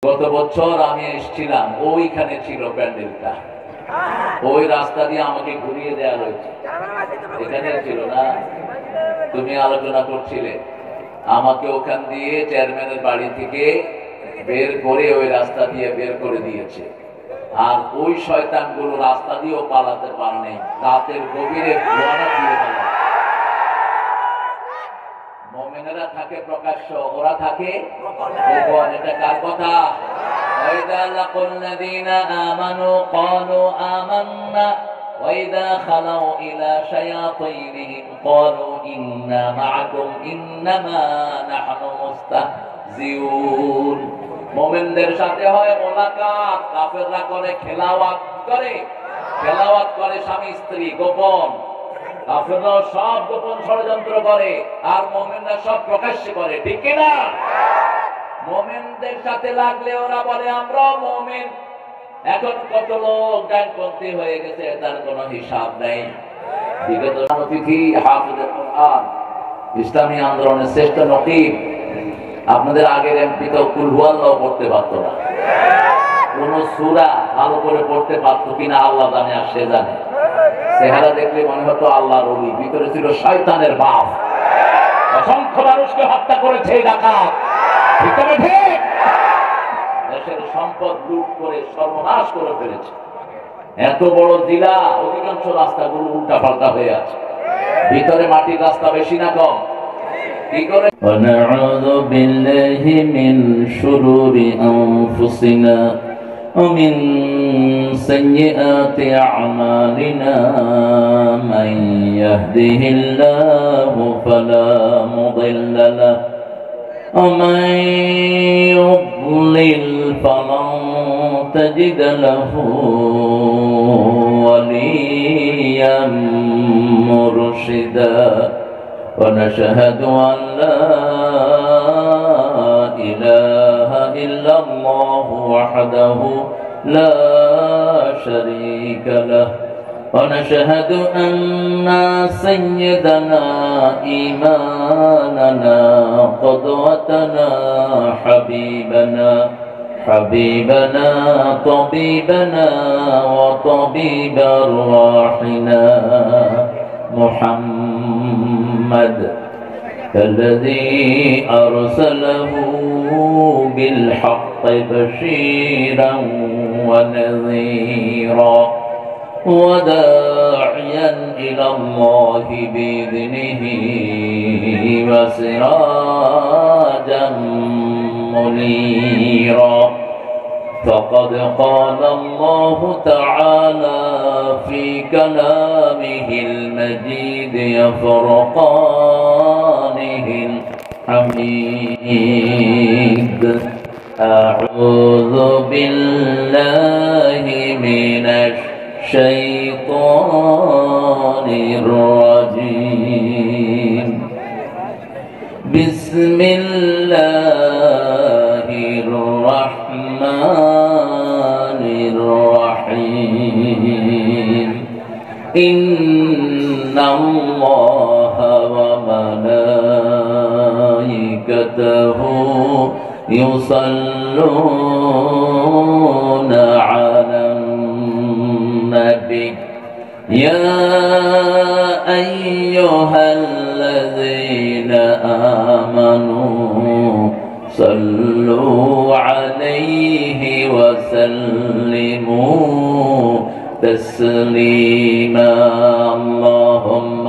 গত বছর আমি এসেছিলাম, ওইখানে ছিল প্যান্ডেলটা, ওই রাস্তা দিয়ে আমাকে ঘুরিয়ে দেওয়া হয়েছে। এখানে ছিল না, তুমি আলোচনা করছিলে, আমাকে ওখান দিয়ে চেয়ারম্যানের বাড়ি থেকে বের করে ওই রাস্তা দিয়ে বের করে দিয়েছে। আর ওই শয়তানগুলো রাস্তা দিয়েও পালাতে পারেনি, রাতের গভীরে ধোঁয়ানা দিয়ে পালায়। মুমিনেরা থাকে প্রকাশ্য, ওরা থাকে গোপন। এটা কার কথা? ওয়াইদা লাকুল্লাযীনা আমানু ক্বালু আমান্না ওয়াইদা খালাউ ইলা শায়াতিনহিম ক্বালু ইন্না মাআকুম ইন্নামা নাহনু মুস্তাহজিউন। মুমিনদের সাথে হয় মুলাকাত, কাফেররা করে খেলাওয়াত করে স্বামী স্ত্রী গোপন। কাফেররা সব গোপন ষড়যন্ত্র করে, আর মুমিনরা সব প্রকাশ্যে করে, ঠিক কি না? মুমিনদের সাথে লাগলে ওরা বলে আমরা মুমিন। এখন কত লোক ডানপন্থী হয়ে গেছে, তার কোনো হিসাব নেই। বিগত অতিথি হাফিজুল কুরআন, ইসলামী আন্দোলনের শ্রেষ্ঠ নকিব, আপনাদের আগের এমপি তো কুল হুয়াল্লাহ পড়তে পারতো না, কোন সূরা ভালো করে পড়তে পারতো কিনা আল্লাহ জানে, আর সে জানে। চেহারা দেখলে মনে হতো আল্লাহর ওলি, ভিতরে ছিল শয়তানের বাপ। অসংখ্য মানুষকে হত্যা করেছে এই ডাকাত, ঠিক না ঠিক? দেশের সম্পদ লুট করে সর্বনাশ করে ফেলেছে। এত বড় জেলা, অধিকাংশ রাস্তাগুলো উল্টা পাল্টা হয়ে আছে। ভিতরে মাটির রাস্তা বেশি না কম? কি করে? ওয়ানাউযু বিল্লাহি মিন শুরুরি আনফুসিনা ومن سيئات أعمالنا من يهده الله فلا مضل له ومن يضلل فلن تجد له وليا مرشدا ونشهد أن لا إله إلا الله وحده لا شريك له ونشهد أن سيدنا إمامنا قدوتنا حبيبنا طبيبنا وطبيب أرواحنا محمد الذي أرسله بالحق بشيرا ونذيرا وداعيا إلى الله بإذنه وسراجا منيرا فقد قال الله تعالى في كلامه المجيد فرقانه الحميد أعوذ بالله من الشيطان الرجيم بسم الله الرحمن الرحيم إن الله وملائكته يصلون على النبي يا أيها الذين آمنوا صلوا عليه وسلموا تسليما اللهم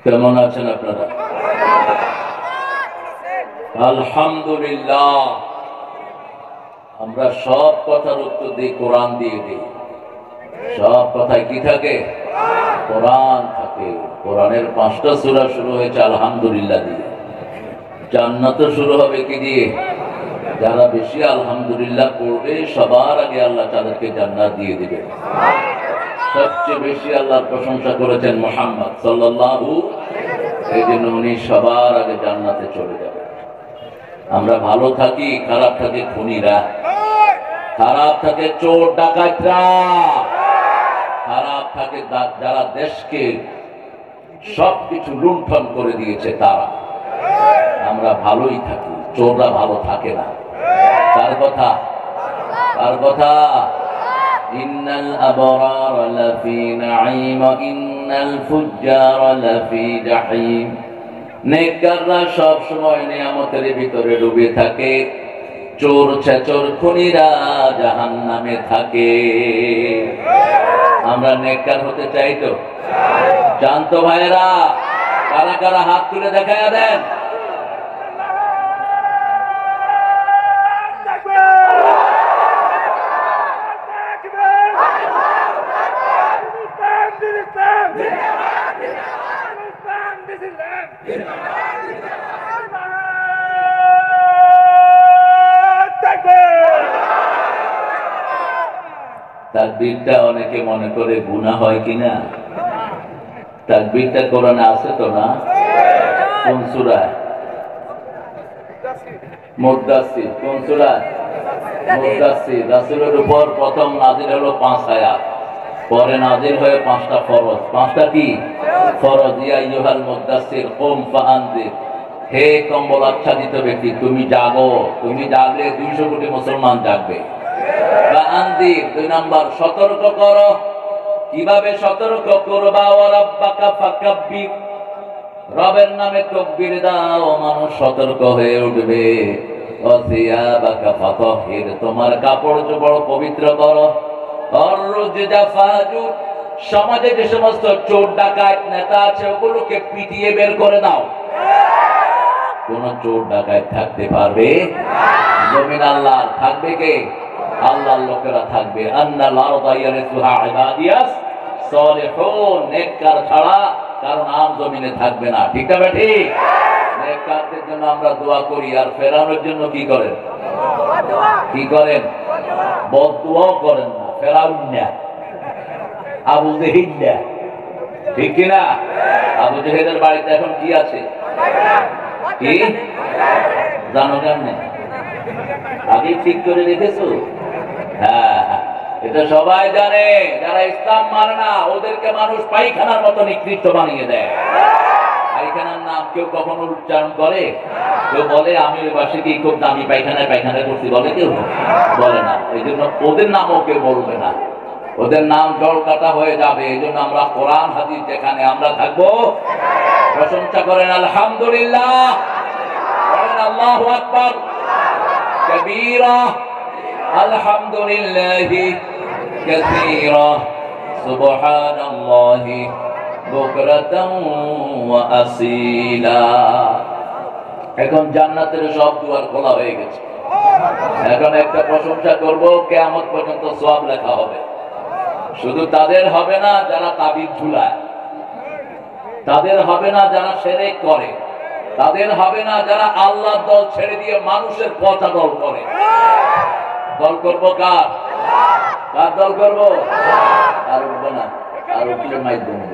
কেমন আছেন আপনারা? আলহামদুলিল্লাহ। আমরা সব কথার উত্তর দিই কোরআন দিয়ে দিই। সব কথায় কি থাকে? কোরআন থাকে। কোরআনের 5টা সূরা শুরু হয়েছে আলহামদুলিল্লাহ দিয়ে। জান্নাত শুরু হবে কি দিয়ে? যারা বেশি আলহামদুলিল্লাহ পড়বে সবার আগে আল্লাহ তাদেরকে জান্নাত দিয়ে দিবেন। সবচেয়ে বেশি আল্লাহর প্রশংসা করেছেন মুহাম্মদ সাল্লাল্লাহু, এই জন্য উনি সবার আগে জান্নাতে চলে যাবেন। আমরা ভালো থাকি, খারাপ থাকে খুনিরা, খারাপ থাকে চোর ডাকাতরা, খারাপ থাকে যারা দেশকে সবকিছু লুণ্ঠন করে দিয়েছে তারা। আমরা ভালোই থাকি, চোররা ভালো থাকে না। কার কথা? কার কথা? ইন্নাল আবরার লাফি নাঈম ইন্নাল ফুজ্জার লাফি জাহিম। নেককাররা সব সময় নিয়ামতের ভিতরে ডুবে থাকে, চোর ছেচর খুনিরা জাহান্নামে থাকে। আমরা নেককার হতে চাই তো? চান তো ভাইরা? কারা কারা হাত তুলে দেখায়া দেন। তাকবীরটা অনেকে মনে করে গুনাহ হয় কিনা? তাকবীরটা কোরআনে আছে তো না? কোন সূরা? মুদ্দাসসির। কোন সূরা? মুদ্দাসসির। রাসূলের উপর প্রথম নাযিল হলো 5 আয়াত, পরে নাযিল হয়ে 5টা ফরজ। 5টা কি ফরজ? ইয়া আইয়ুহাল মুদ্দাসসির কুম ফাআনজির। হে কম্বল আচ্ছাদিত ব্যক্তি, তুমি জাগো। তুমি জাগলে 200 কোটি মুসলমান জাগবে। ফাআনজির 2 নাম্বার, সতর্ক করো। কিভাবে সতর্ক করবা? ওয়া রাব্বাকা ফাকাব্বির। রবের নামে তাকবীর দাও, মানুষ সতর্ক হয়ে উঠবে। ওয়া সিয়াবাকা ফাতাহির। তোমার কাপড় চোপড় পবিত্র করো। অররুজা ফাজুর। সমাজে যে সমস্ত চোর ডাকাত নেতা আছে ওগুলোকে পিটিয়ে বের করে দাও। কোন চোর ডাকাত থাকতে পারবে না। জমিন আল্লাহর, থাকবে কে? আল্লাহর লোকেরা থাকবে। আন্নাল আরদা ইয়ারিসুহা ইবাদিয়াস সালিহুন। নেককার ছাড়া কারণ আম জমিনে থাকবে না। ঠিক না ঠিক? নেককারদের জন্য আমরা দোয়া করি। আর ফেরাউনের জন্য কি করেন? কি করেন? বদদুয়া করেন না। ফেরাউন না, আবু জেহেল না। ঠিক কিনা? আবু জেহেলের বাড়িতে এখন কি আছে? কি জানো? কেমনে আগে ঠিক করে রেখেছো? হ্যাঁ, এটা সবাই জানে। যারা ইসলাম মানে না ওদেরকে মানুষ পায়খানার মতো নিকৃষ্ট বানিয়ে দেয়। পায়খানার নাম কেউ কখনো উচ্চারণ করে? কেউ বলে আমি ওই পাশে কি খুব দামি পায়খানায় পায়খানা করছি? বলে কেউ? বলে না। এই জন্য ওদের নামও কেউ বলবে না। ওদের নাম জল কাটা হয়ে যাবে। এই জন্য আমরা কোরআন হাদিস যেখানে আমরা থাকবো প্রশংসা করেন আলহামদুলিল্লাহ, বলেন আল্লাহু আকবার কাবীরা, আলহামদুলিল্লাহি কাসীরা, সুবহানাল্লাহি বুকরাতান ওয়া আসীলা। এখন জান্নাতের সব দুয়ার খোলা হয়ে গেছে। এখন একটা প্রশংসা করব, কিয়ামত পর্যন্ত সওয়াব লেখা হবে। শুধু তাদের হবে না যারা তাবিজ ঝুলায়, তাদের হবে না যারা শিরক করে, তাদের হবে না যারা আল্লাহর দল ছেড়ে দিয়ে মানুষের পচা দল করে। দল করব কার? কার দল করব? আর উঠবো না, আর উঠলে মাইক দেবো।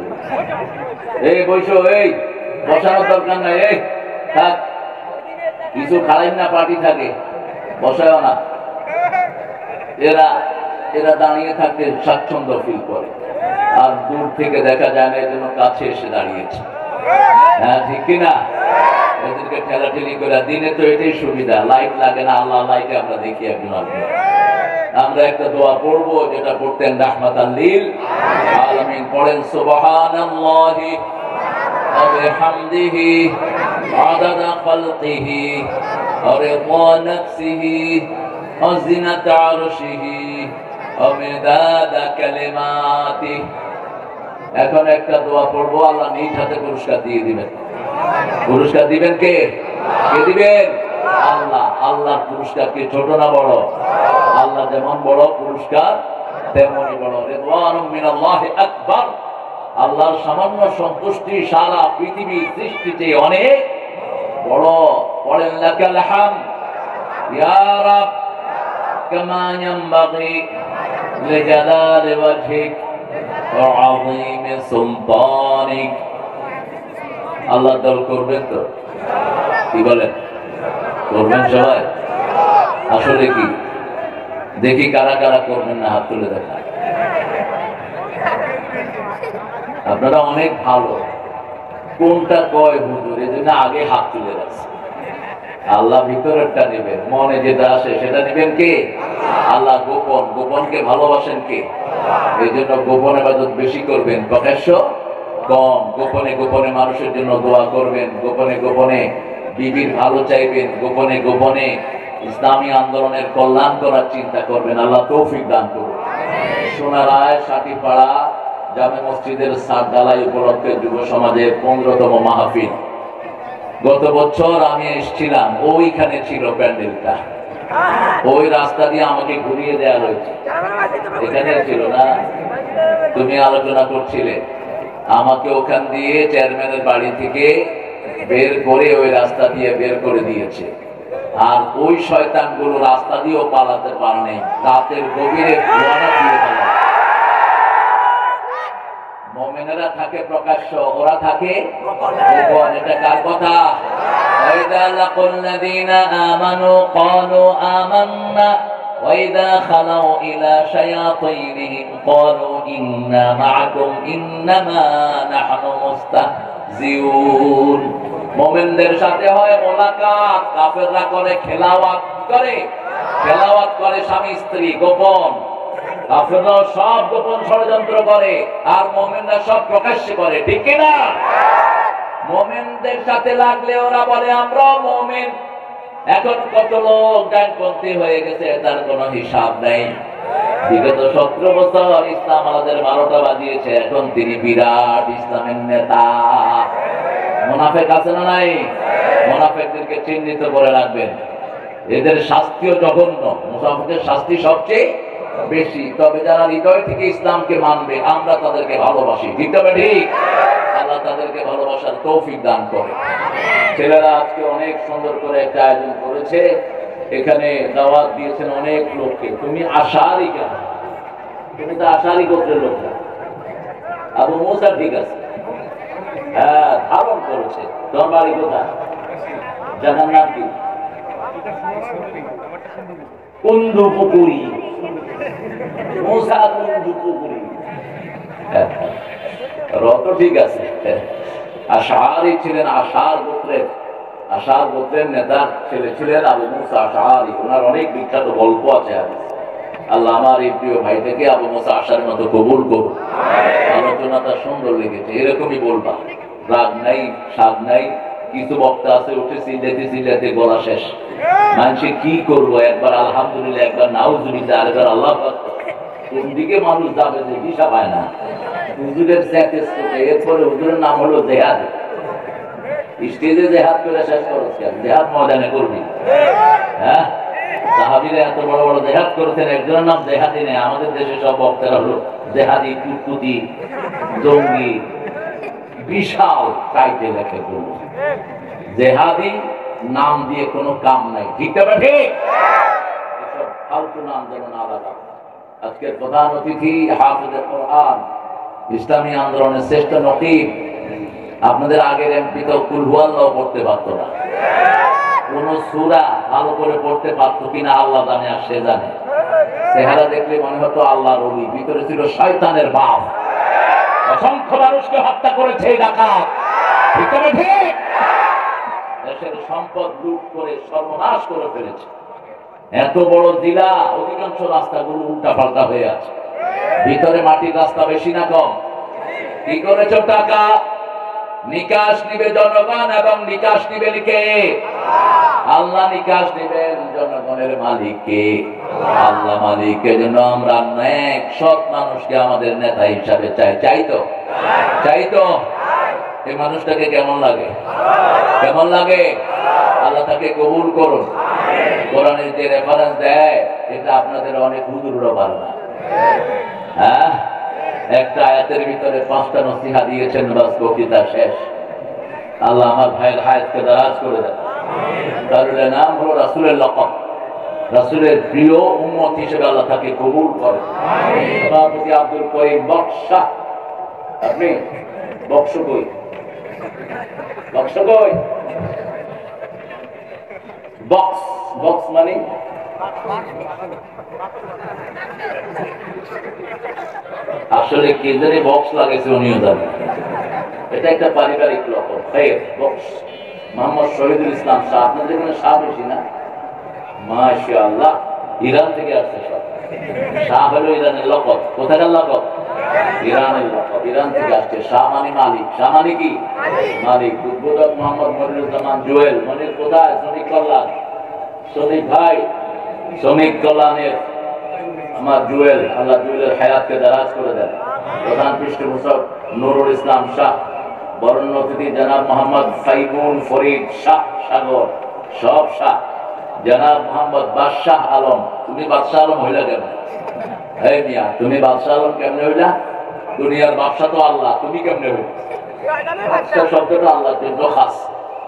এই বৈশো, এই বসানোর দরকার নাই। এই থাক, কিছু খারাপ না পার্টি থাকে, বসায়ও না। এরা এরা দাঁড়িয়ে থাকতে স্বাচ্ছন্দ্য ফিল করে, আর দূর থেকে দেখা যায় না, এজন্য কাছে এসে দাঁড়িয়েছে। হ্যাঁ, ঠিক কিনা? এদেরকে ঠেলাঠেলি করে। দিনে তো এটাই সুবিধা, লাইট লাগে না। আল্লাহ লাইটে আমরা দেখি একজন আসবে। আমরা একটা দোয়া পড়বো যেটা পড়তেন রাহমাতাল লিল আলামিন। পড়েন সুবহানাল্লাহি ওয়া বিহামদিহি আদাদা খালকিহি ওয়া রিদা নাফসিহি ওয়া জিনাতা আরশিহি ওয়া মিদাদা কালিমাতিহি। এখন একটা দোয়া পড়বো, আল্লাহ নিজ হাতে পুরস্কার দিয়ে দিবেন। পুরস্কার দিবেন কে? কে দিবেন? আল্লাহ। আল্লাহর পুরস্কার কি ছোট না বড়? আল্লাহ যেমন বড়, পুরস্কার তেমনই বড়। রিদওয়ানুম মিনাল্লাহি আকবার। আল্লাহর সামান্য সন্তুষ্টি সারা পৃথিবীর সৃষ্টিতে অনেক বড়। পড়েন লাকাল হামদ ইয়া রাব কামা ইয়ানবাগি লিজালালি ওয়াজহিক ওয়া আযীমি সুলতানিক। আল্লাহ দল করবেন তো? কি বলেন? করবেন সবাই? আসলে কি দেখি কারা কারা করবেন না, হাত তুলে দেখা। আপনারা অনেক ভালো, কোনটা কয় হুজুর এই জন্য আগে হাত তুলে রাখছে। আল্লাহ ভিতরেরটা নেবেন, মনে যেটা আসে সেটা নেবেন কে? আল্লাহ। গোপন, গোপনকে ভালোবাসেন কে? এই জন্য গোপন ইবাদত বেশি করবেন, প্রকাশ্য কম। গোপনে গোপনে মানুষের জন্য দোয়া করবেন, গোপনে গোপনে বিবির ভালো চাইবেন, গোপনে গোপনে ইসলামী আন্দোলনের কল্যাণ করার চিন্তা করবেন। আল্লাহ তৌফিক দান করুন। সোনারায় সাটিপাড়া জামে মসজিদের ছাদ ঢালাই উপলক্ষে যুব সমাজের 15তম মাহফিল। গত বছর আমি এসেছিলাম, ওইখানে ছিল প্যান্ডেলটা, ওই রাস্তা দিয়ে আমাকে ঘুরিয়ে দেওয়া হয়েছে। এখানে ছিল না, তুমি আলোচনা করছিলে, আমাকে ওখান দিয়ে চেয়ারম্যানের বাড়ি থেকে বের করে ওই রাস্তা দিয়ে বের করে দিয়েছে। আর ওই শয়তানগুলো রাস্তা দিয়েও পালাতে পারেনি, রাতের গভীরে ধোঁয়াটা দিয়ে পালায়। মুমিনেরা থাকে প্রকাশ্য, ওরা থাকে গোপন। এটা কার কথা? ওয়াইদা লাকুল্লাযীনা আমানু ক্বালু আমান্না ওয়াইদা খালাউ ইলা শায়াতিনহিম ক্বালু ইন্না মাআকুম ইন্নামা নাহনু মুস্তাহজিউন। মুমিনদের সাথে হয় মোলাকাত, কাফেররা করে খেলাওয়াত, খেলাওয়াত করে স্বামী স্ত্রী গোপন। কাফেররা সব গোপন ষড়যন্ত্র করে, আর মুমিনরা সব প্রকাশ্যে করে, ঠিক কি না? মুমিনদের সাথে লাগলে ওরা বলে আমরা মুমিন। এখন কত লোক ডানপন্থী হয়ে গেছে, তার কোনো হিসাব নেই। বিগত 17 বছর ইসলাম আমাদের 12টা বাজিয়েছে, এখন তিনি বিরাট ইসলামের নেতা। মুনাফিক আছে না নাই? মুনাফিকদেরকে চিহ্নিত করে রাখবেন, এদের শাস্তিও জঘন্য। মুনাফিকের শাস্তি সবচেয়ে বেশি। তবে যারা হৃদয় থেকে ইসলামকে মানবে, আমরা তাদেরকে ভালোবাসি, ঠিক তবে ঠিক। আল্লাহ তাদেরকে ভালোবাসার তৌফিক দান করে। ছেলেরা আজকে অনেক সুন্দর করে একটা আয়োজন করেছে, এখানে দাওয়াত দিয়েছেন অনেক লোককে। তুমি আশারি কেন? তুমি তো আশারি গোত্রের লোক না। আবু মুসা ঠিক আছে, হ্যাঁ ধারণ করেছে। তোমার বাড়ি কোথায়? জানার নাম কি? কুন্দু পুকুরি। মুসা কুন্দু পুকুরি, রত ঠিক আছে। আশারি ছিলেন, আশার গোত্রের নেতা ছেলে ছিলেন আবু মুসা আশারি। ওনার অনেক বিখ্যাত গল্প আছে। আল্লাহ আমার এই প্রিয় ভাই থেকে আবু মুসা আশারির মতো কবুল করুন। আলোচনাটা সুন্দর লেগেছে, এরকমই বলবা, রাগ নাই সাগ নাই। কিছু বক্তা আছে উঠে চিল্লাতে গলা শেষ। মানুষে কি করবো, একবার আলহামদুলিল্লাহ, একবার নাউজুবিল্লাহ, আরেকবার আল্লাহ। কোন দিকে মানুষ যাবে যে দিশা পায় না। হুজুরের এরপরে হুজুরের নাম হলো জেহাদ। স্টেজে জেহাদ করে শেষ করছে, জেহাদ ময়দানে করবি। হ্যাঁ, সাহাবীরা এত বড় বড় জেহাদ করেছেন, একজনের নাম জেহাদি নেই। আমাদের দেশে সব বক্তারা হলো জেহাদি, কুটকুটি, জঙ্গি, বিশাল টাইটেল একে করল। জেহাদি নাম দিয়ে কোনো কাম নাই, ঠিক তবে ঠিক। এসব ফালতু নাম যেন না লাগা। আজকের প্রধান অতিথি হাফেজে কোরআন, ইসলামী আন্দোলনের শ্রেষ্ঠ নকিব। আপনাদের আগের এমপি তো কুল হুয়াল্লাহ পড়তে পারতো না, কোন সূরা ভালো করে পড়তে পারতো কিনা আল্লাহ জানে, আর সে জানে। চেহারা দেখলে মনে হতো আল্লাহর ওলি, ভিতরে ছিল শয়তানের বাপ। অসংখ্য মানুষকে হত্যা করেছে এই ডাকাত, ঠিক তবে ঠিক। দেশের সম্পদ লুট করে সর্বনাশ করে ফেলেছে। এত বড় জেলা, অধিকাংশ রাস্তাগুলো উল্টা পাল্টা হয়ে আছে। ভিতরে মাটির রাস্তা বেশি না কম? কি করেছ? টাকা নিকাশ নিবে জনগণ, এবং নিকাশ নিবে লিখে আল্লাহ। নিকাশ নিবেন জনগণের মালিককে, আল্লাহ মালিকের জন্য আমরা নেক সৎ মানুষকে আমাদের নেতা হিসাবে চাই তো। এই মানুষটাকে কেমন লাগে? কেমন লাগে? আল্লাহ তাকে কবুল করুন। কোরআনের যে রেফারেন্স দেয়, এটা আপনাদের অনেক হুজুররা পারে না। হ্যাঁ, একটা আয়াতের ভিতরে 5টা নসিহা দিয়েছেন, বাস বক্তৃতা শেষ। আল্লাহ আমার ভাইয়ের হায়াতকে দারাজ করে দেন। তার নাম হলো রাসূলের লকব, রাসূলের প্রিয় উম্মত হিসেবে আল্লাহ তাকে কবুল করে। সভাপতি আব্দুল করিম বক্সা, আপনি বক্স কই? বক্স বক্স মানে আসলে কে জানি বক্স লাগাইছে উনিও জানে। এটা একটা পারিবারিক লক্ষণ। বক্স মোহাম্মদ শহীদুল ইসলাম শাহ, আপনাদের এখানে শাহ বেশি না? মাশাআল্লাহ, ইরান থেকে আসছে সব। শাহ হলো ইরানের লকব। কোথাকার লকব? ইরানের লকব। ইরান থেকে আসছে। শাহ মানে মালিক। শাহ মানে কি? মালিক। উদ্বোধক মোহাম্মদ মনিরুজ্জামান জুয়েল। মনির কোথায়? শ্রমিক কল্যাণ। শ্রমিক ভাই, শ্রমিক কল্যাণের আমার জুয়েল, আল্লাহ জুয়েলের হায়াতকে দারাজ করে দেন। প্রধান পৃষ্ঠপোষক নুরুল ইসলাম শাহ, বরণ্য অতিথি জনাব মোহাম্মদ ফাইমুন ফরিদ শাহ সাগর, সব শাহ। জনাব মোহাম্মদ বাদশাহ আলম। তুমি বাদশাহ আলম হইলা কেন? এই মিয়া, তুমি বাদশাহ আলম কেমনে হইলা? দুনিয়ার বাদশা তো আল্লাহ, তুমি কেমনে হইলা? বাদশা শব্দটা আল্লাহর জন্য খাস।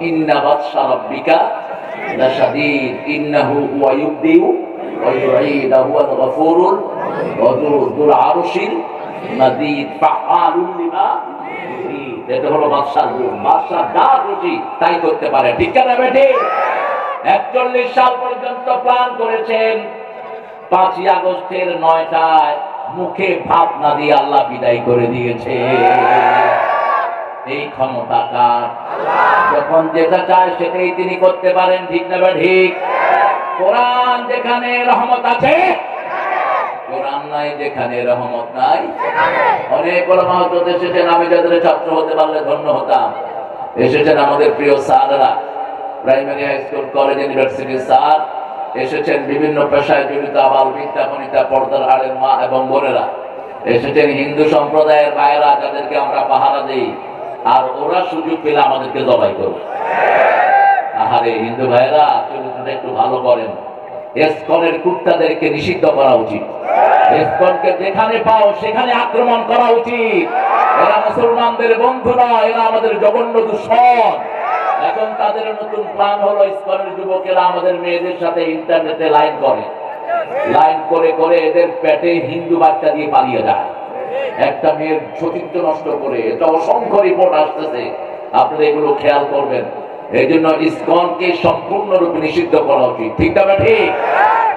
ইন্না বাদশা রাব্বিকা লাশাদীদ ইন্নাহু হুয়া ইউবদিউ ওয়া ইউঈদ হুয়াল গফুরুল ওয়াদুদ যুল আরশিল মাজিদ ফাআলুল লিমা ইউরিদ। এটা হলো বাদশার গুণ। বাদশা যা খুশি তাই করতে পারে। ঠিক না বেটি? 41 সাল পর্যন্ত প্ল্যান করেছেন। 5ই আগস্টের 9টায় মুখে ভাত না দিয়ে আল্লাহ বিদায় করে দিয়েছে। এই ক্ষমতা কার? যখন যেটা চায় সেটাই তিনি করতে পারেন। ঠিক না ঠিক? কোরআন যেখানে রহমত আছে, কোরআন নাই যেখানে রহমত নাই। অনেক ওলামা হযরত এসেছেন, আমি যাদের ছাত্র হতে পারলে ধন্য হতাম। এসেছেন আমাদের প্রিয় স্যাররা, প্রাইমারি হাই স্কুল কলেজ ইউনিভার্সিটির স্যার এসেছেন, বিভিন্ন পেশায় জড়িত আবাল বিদ্যা বনিতা পর্দার আড়ের মা এবং বোনেরা এসেছেন, হিন্দু সম্প্রদায়ের ভাইয়েরা যাদেরকে আমরা পাহারা দেই, আর ওরা সুযোগ পেলে আমাদেরকে জবাই করবে। আহারে হিন্দু ভাইয়েরা, চরিত্রটা একটু ভালো করেন। ইসকনের কুত্তাদেরকে নিষিদ্ধ করা উচিত। ইসকনকে যেখানে পাও সেখানে আক্রমণ করা উচিত। এরা মুসলমানদের বন্ধু নয়, এরা আমাদের জঘন্য দুশমন। এখন তাদের নতুন প্ল্যান হলো, ইসকনের যুবকেরা আমাদের মেয়েদের সাথে ইন্টারনেটে লাইন করে, লাইন করে করে এদের পেটে হিন্দু বাচ্চা দিয়ে পালিয়ে যায়। একটা মেয়ের সতীত্ব নষ্ট করে। এটা অসংখ্য রিপোর্ট আসতেছে, আপনারা এগুলো খেয়াল করবেন। এই জন্য ইসকনকে সম্পূর্ণরূপে নিষিদ্ধ করা উচিত। ঠিক না ঠিক?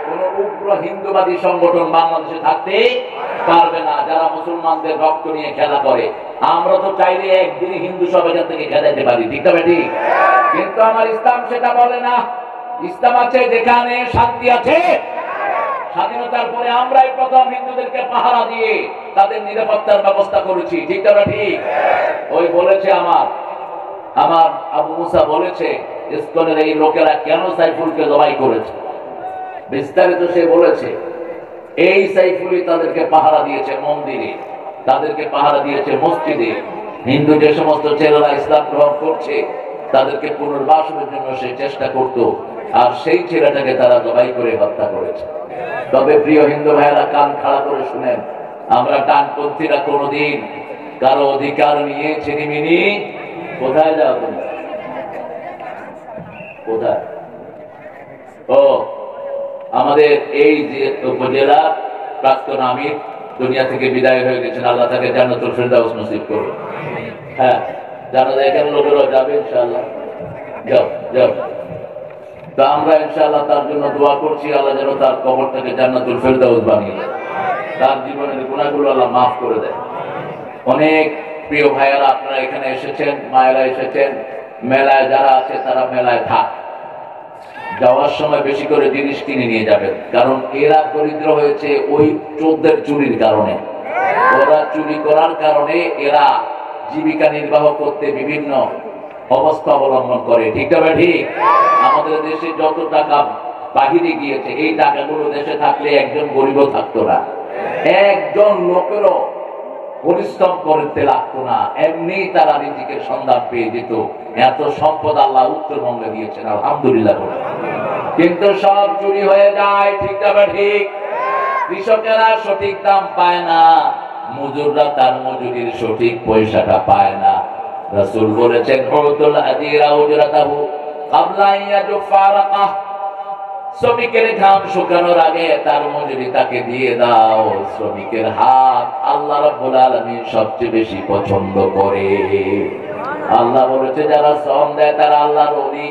কোন উগ্র হিন্দুবাদী সংগঠন বাংলাদেশে থাকতে পারবে না, যারা মুসলমানদের রক্ত নিয়ে খেলা করে। আমরা তো চাইলে একদিন হিন্দু সব এখান থেকে খেলাতে পারি। ঠিক না ঠিক? কিন্তু আমার ইসলাম সেটা বলে না। ইসলাম আছে যেখানে শান্তি আছে। স্বাধীনতার পরে আমরাই প্রথম হিন্দুদেরকে পাহারা দিয়ে তাদের নিরাপত্তার ব্যবস্থা করেছি। ঠিক না ঠিক? ওই বলেছে আমার আবু মুসা বলেছে, ইসকনের এই লোকেরা কেন সাইফুলকে জবাই করেছে, বিস্তারিত সে বলেছে। এই সাইফুলই তাদেরকে পাহারা দিয়েছে মন্দিরে, তাদেরকে পাহারা দিয়েছে মসজিদে। হিন্দু যে সমস্ত ছেলেরা ইসলাম গ্রহণ করছে তাদেরকে পুনর্বাসনের জন্য সে চেষ্টা করত, আর সেই ছেলেটাকে তারা জবাই করে হত্যা করেছে। তবে প্রিয় হিন্দু ভাইয়েরা, কান খাড়া করে শুনেন, আমরা ডানপন্থীরা কোনদিন কারো অধিকার নিয়ে ছিনিমিনি কোথায় যাও? তুমি কোথায়? ও আমাদের এই যে উপজেলা প্রাক্তন আমির দুনিয়া থেকে বিদায় হয়ে গেছেন, আল্লাহ তাকে জান্নাতুল ফেরদাউস নসিব করুন। হ্যাঁ, জানা যায় এখানে লোকেরা যাবে ইনশাআল্লাহ। যাও যাও। তো আমরা ইনশাআল্লাহ তার জন্য দোয়া করছি, আল্লাহ যেন তার কবরটাকে জান্নাতুল ফেরদাউস বানিয়ে দেয়, তার জীবনের গুনাহগুলো আল্লাহ মাফ করে দেয়। অনেক প্রিয় ভাইয়েরা আপনারা এখানে এসেছেন, মায়েরা এসেছেন। মেলায় যারা আছে তারা মেলায় থাক, যাওয়ার সময় বেশি করে জিনিস কিনে নিয়ে যাবেন, কারণ এরা দরিদ্র হয়েছে ওই চোরদের চুরির কারণে। ওরা চুরি করার কারণে এরা জীবিকা নির্বাহ করতে বিভিন্ন অবস্থা অবলম্বন করে। ঠিক না ঠিক? আমাদের দেশে যত টাকা বাহিরে গিয়েছে, এই টাকাগুলো দেশে থাকলে একজন গরিবও থাকতো না, একজন লোকেরও পরিশ্রম করতে লাগতো না, এমনি তারা রিজিকের সন্ধান পেয়ে যেত। এত সম্পদ আল্লাহ উত্তরবঙ্গে দিয়েছেন, আলহামদুলিল্লাহ। কিন্তু সব চুরি হয়ে যায়। ঠিক না ঠিক? কৃষকেরা সঠিক দাম পায় না, মজুররা তার মজুরির সঠিক পয়সাটা পায় না। রাসূল বলেছেন, উতুল আদিরা উজরাতাহু ক্বাবলা ইয়াজফা রাকাহ, শ্রমিকের ঘাম শুকানোর আগে তার মজুরি তাকে দিয়ে দাও। শ্রমিকের হাত আল্লাহ রাব্বুল আলামিন সবচেয়ে বেশি পছন্দ করে। আল্লাহ বলেছে, যারা শ্রম দেয় তারা আল্লাহর ওলি।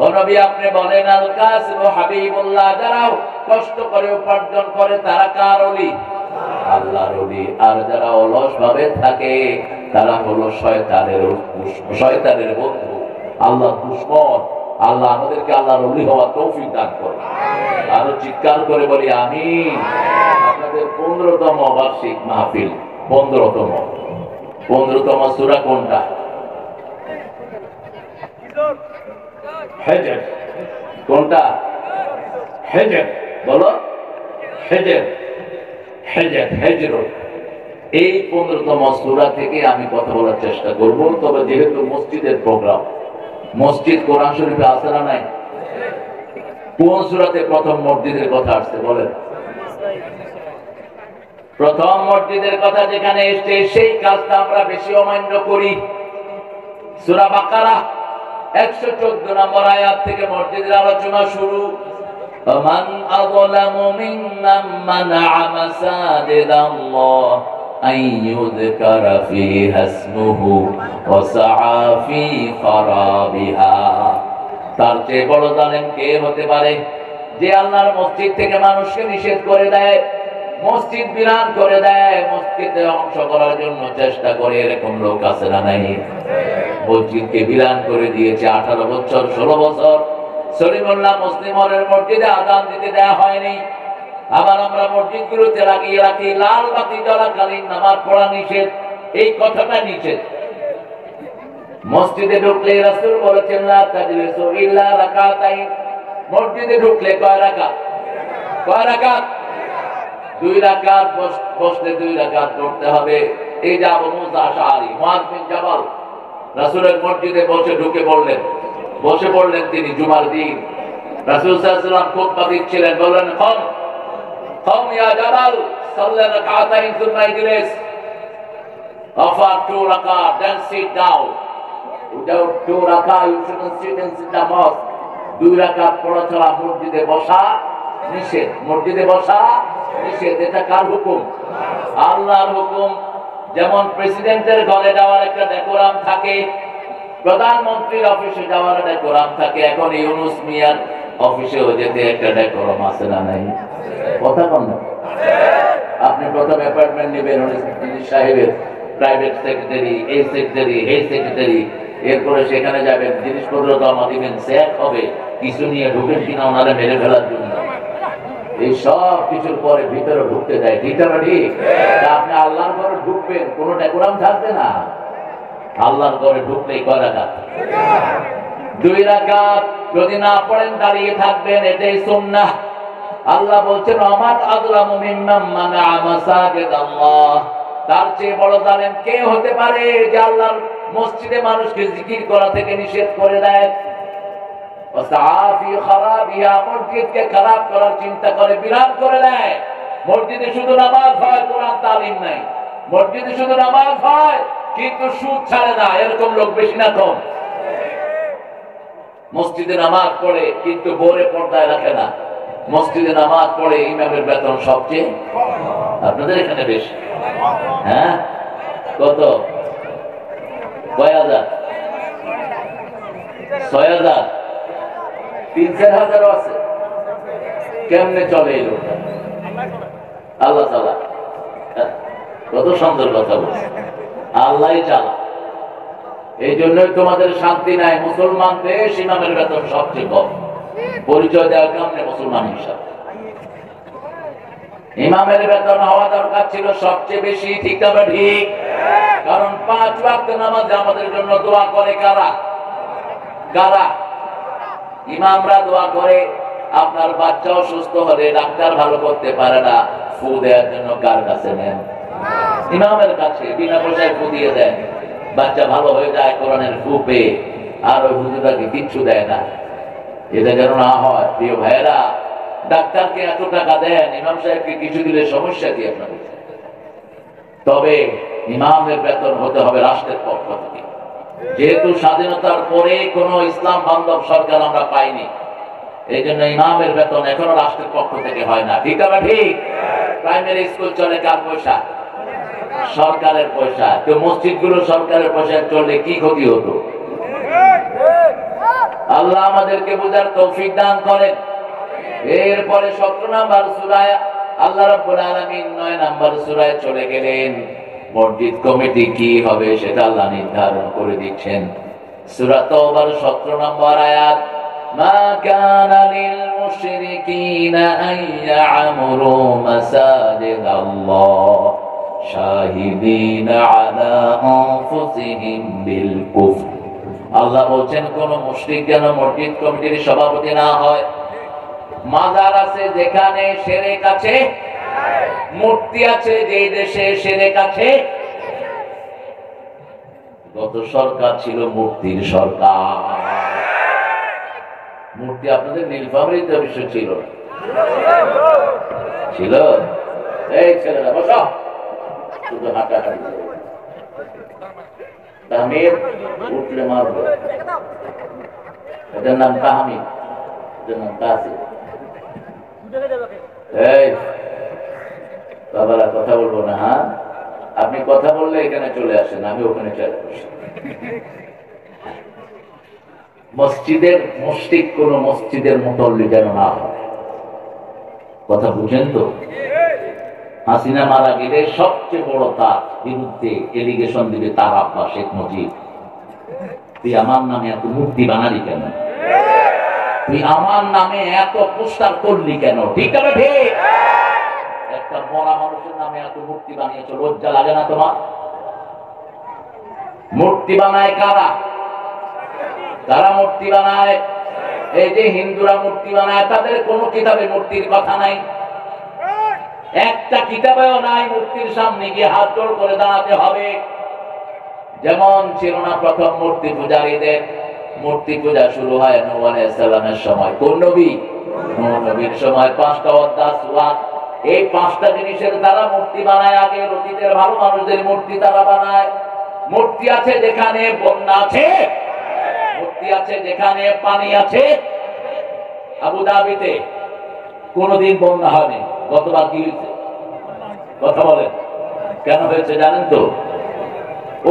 ও নবী আপনি বলেন আল কাসিম হাবিবুল্লাহ, যারা কষ্ট করে উপার্জন করে তারা কার ওলি? আল্লাহর ওলি। আর যারা অলস ভাবে থাকে তারা হলো শয়তানের বন্ধু, আল্লাহর দুশমন। আল্লাহ আমাদেরকে আল্লাহর ওলি হওয়ার তৌফিক দান করে। আরো চিৎকার করে বলি আমিন। আপনাদের 15তম বার্ষিক মাহফিল, 15তম সূরা কোনটা? হিজর। কোনটা? হিজর। বলো হিজর, হিজর, হিজর। এই 15তম সূরা থেকে আমি কথা বলার চেষ্টা করব। তবে যেহেতু মসজিদের প্রোগ্রাম, মসজিদ কোরআন শরীফে আছে না নাই? কোন সূরাতে প্রথম মসজিদের কথা আসছে বলেন? প্রথম মসজিদের কথা যেখানে এসছে সেই কাজটা আমরা বেশি অমান্য করি। সূরা বাকারা 114 নম্বর আয়াত থেকে মসজিদের আলোচনা শুরু। মান আযলামু মিম্মান মানা'a মাসাজিদাল্লাহ আইয়ুযকারা ফীহা ইসমুহু ওয়া সাআ ফী খারাবিহা। তার চেয়ে বড় জালেম কে হতে পারে যে আল্লাহর মসজিদ থেকে মানুষকে নিষেধ করে দেয়, মসজিদ বিরান করে দেয়, মসজিদে অংশ করার জন্য চেষ্টা করে। এরকম লোক আছে না নাই? মসজিদকে বিরান করে দিয়েছে 18 বছর 16 বছর। সলিমুল্লাহ মুসলিম হলের মসজিদে আযান দিতে দেয়া হয়নি। আবার আমরা মসজিদগুলোতে লাগিয়ে রাখি লাল বাতি জ্বলাকালীন নামাজ পড়া নিষেধ। এই কথাটা নিষেধ। মসজিদে ঢুকলে রাসূল বলেছেন লা তাজলিসু ইল্লা রাকাতাইন। মসজিদে ঢুকলে কয় রাকাত? কয় রাকাত? 2 রাকাত। বসলে 2 রাকাত পড়তে হবে। এই যে আবু মুসা আশআরী, মুআয বিন জাবাল রাসূলের মসজিদে বসে পড়লেন তিনি জুমার দিন। রাসূল সাল্লাল্লাহু আলাইহি ওয়াসাল্লাম খুতবা দিচ্ছিলেন, বললেন কম ইয়া জাবাল সাল্লা রাকাতাইন সুম্মা ইজলিস। Offer 2 rakat, then sit down. Without 2 rakat, you shouldn't sit in the mosque. 2 রাকাত পড়া ছাড়া মসজিদে বসা নিষেধ। মসজিদে বসা নিষেধ। এটা কার হুকুম? আল্লাহর হুকুম। যেমন প্রেসিডেন্টের ঘরে যাওয়ার একটা ডেকোরাম থাকে, প্রধানমন্ত্রীর অফিসে যাওয়ার ডেকোরাম থাকে, এখন ইউনূস মিয়ার অফিসেও যেতে একটা ডেকোরাম আছে না নাই? কথা বল না। আপনি প্রথম অ্যাপয়েন্টমেন্ট নেবেন সাহেবের, প্রাইভেট সেক্রেটারি, এই সেক্রেটারি, এই সেক্রেটারি। এরপরে সেখানে যাবেন, জিনিসপত্র জমা দিবেন, চেক হবে কিছু নিয়ে ঢুকেন কিনা ওনারা মেরে ফেলার জন্য। এই সব কিছুর পরে ভিতরে ঢুকতে দেয়। ঠিক না ঠিক? আপনি আল্লাহর ঘরে ঢুকবেন, কোন ডেকোরাম থাকবে না। আল্লাহর ঘরে ঢুকলেই কয় রাকাত? 2 রাকাত। যদি না পড়েন দাঁড়িয়ে থাকবেন, এটাই সুন্নাহ। আল্লাহ বলছেন ওমান আযলামু মিম্মান মানা'a মাসাজিদাল্লাহ। তার চেয়ে বড় জালেম কে হতে পারে যে আল্লাহর মসজিদে মানুষকে জিকির করা থেকে নিষেধ করে দেয়। মসজিদকে খারাপ করার চিন্তা করে, বিরান করে দেয়। মসজিদে শুধু নামাজ হয়, কোরআন তালিম নাই। মসজিদে শুধু নামাজ হয় কিন্তু সুদ ছাড়ে না। এরকম লোক বেশি না কম? মসজিদে নামাজ পড়ে কিন্তু ভোরে পর্দায় রাখে না। মসজিদে নামাজ পড়ে ইমামের বেতন সবচেয়ে, আপনাদের এখানে বেশি। হ্যাঁ, কত? কয় হাজার? 6,000, 3-4 হাজারও আছে। কেমনে চলে এই লোকটা? আল্লাহ চালা। কত সুন্দর কথা বলছে, আল্লাহ চালা। এই জন্যই তোমাদের শান্তি নাই। মুসলমান দেশ, ইমামের বেতন সবচেয়ে কম। পরিচয় দেওয়ার কারণে মুসলমান হিসাবে ইমামের বেতন হওয়া দরকার ছিল সবচেয়ে বেশি। ঠিক না ঠিক? কারণ 5 ওয়াক্ত নামাজে আমাদের জন্য দোয়া করে কারা? কারা? ইমামরা দোয়া করে। আপনার বাচ্চা অসুস্থ হলে ডাক্তার ভালো করতে পারে না, ফু দেওয়ার জন্য কার কাছে নেন? ইমামের কাছে। বিনা পয়সায় ফু দিয়ে দেন, বাচ্চা ভালো হয়ে যায় কোরআনের ফু পেয়ে। আর ওই হুজুরটাকে কিচ্ছু দেয় না। এটা যেন না হয়। প্রিয় ভাইয়েরা, ডাক্তারকে এত টাকা দেন, ইমাম সাহেবকে কিছু দিলে সমস্যা কি আপনাদের? তবে ইমামের বেতন হতে হবে রাষ্ট্রের পক্ষ থেকে। যেহেতু স্বাধীনতার পরে কোন ইসলাম বান্ধব সরকার আমরা পাইনি, এই জন্য ইমামের বেতন এখনো রাষ্ট্রের পক্ষ থেকে হয় না। ঠিক না ঠিক? প্রাইমারি স্কুল চলে কার পয়সা? সরকারের পয়সা। তো মসজিদ গুলো সরকারের পয়সায় চললে কি ক্ষতি হতো? আল্লাহ আমাদেরকে বুঝার তৌফিক দান করেন। এরপরে 17 নম্বর সূরায় আল্লাহ রাব্বুল আলামিন 9 নম্বর সূরায় চলে গেলেন। মসজিদ কমিটি কি হবে সেটা আল্লাহ নির্ধারণ করে দিচ্ছেন। সূরা তাওবার 17 নম্বর আয়াত, মা কানা লিল মুশরিকিনা আন ইয়া'মুরু মাসাজিদাল্লাহ শাহিদিনা আলা আনফুসিহিম বিল কুফর। আল্লাহ বলছেন কোন মুশরিক যেন মসজিদ কমিটির সভাপতি না হয়। মাজার আছে যেখানে শিরক আছে, মূর্তি আছে যে দেশে শিরক আছে। গত সরকার ছিল মূর্তির সরকার। মূর্তি আপনাদের নীলফামারীতে অবশ্য ছিল ছিল। এই ছেলেরা বসো, শুধু হাঁটাহাঁটি তাহমিদ উঠলে মারবো। এটার নাম তাহমিদ, এটার নাম কাসিম। এই বাবারা কথা বলবো না, হ্যাঁ? আপনি কথা বললে এখানে চলে আসেন, আমি ওখানে চলে আসি। মসজিদের মুশরিক কোন মসজিদের মুতল্লি যেন না হয়। কথা বুঝেন তো? হাসিনা মারা গেলে সবচেয়ে বড় তার বিরুদ্ধে এলিগেশন দিবে তার আব্বা শেখ মুজিব। তুই আমার নামে এত মূর্তি বানালি কেন? তুই আমার নামে এত পোস্টার করলি কেন? ঠিক আছে, ঠিক। একটা মরা মানুষের নামে এত মূর্তি বানিয়েছ, লজ্জা লাগে না তোমার? মূর্তি বানায় কারা? তারা মূর্তি বানায়, এই যে হিন্দুরা মূর্তি বানায়, তাদের কোন কিতাবে মূর্তির কথা নাই। একটা কিতাবেও নাই মূর্তির সামনে গিয়ে হাত জোড় করে দাঁড়াতে হবে। যেমন ছিল না প্রথম মূর্তি পূজারীদের। মূর্তি পূজা শুরু হয় নূহ আলাইহিস সালামের সময়। কোন নবী? নূহ নবীর সময় 5টা অধ্যায় সূরা। এই 5টা জিনিসের দ্বারা মূর্তি বানায়। আগে অতীতের ভালো মানুষদের মূর্তি তারা বানায়। মূর্তি আছে যেখানে বন্যা আছে, মূর্তি আছে যেখানে পানি আছে। আবু ধাবিতে কোনদিন বন্যা হয়নি। গতবার কি হয়েছে? কথা বলেন, কেন হয়েছে জানেন তো?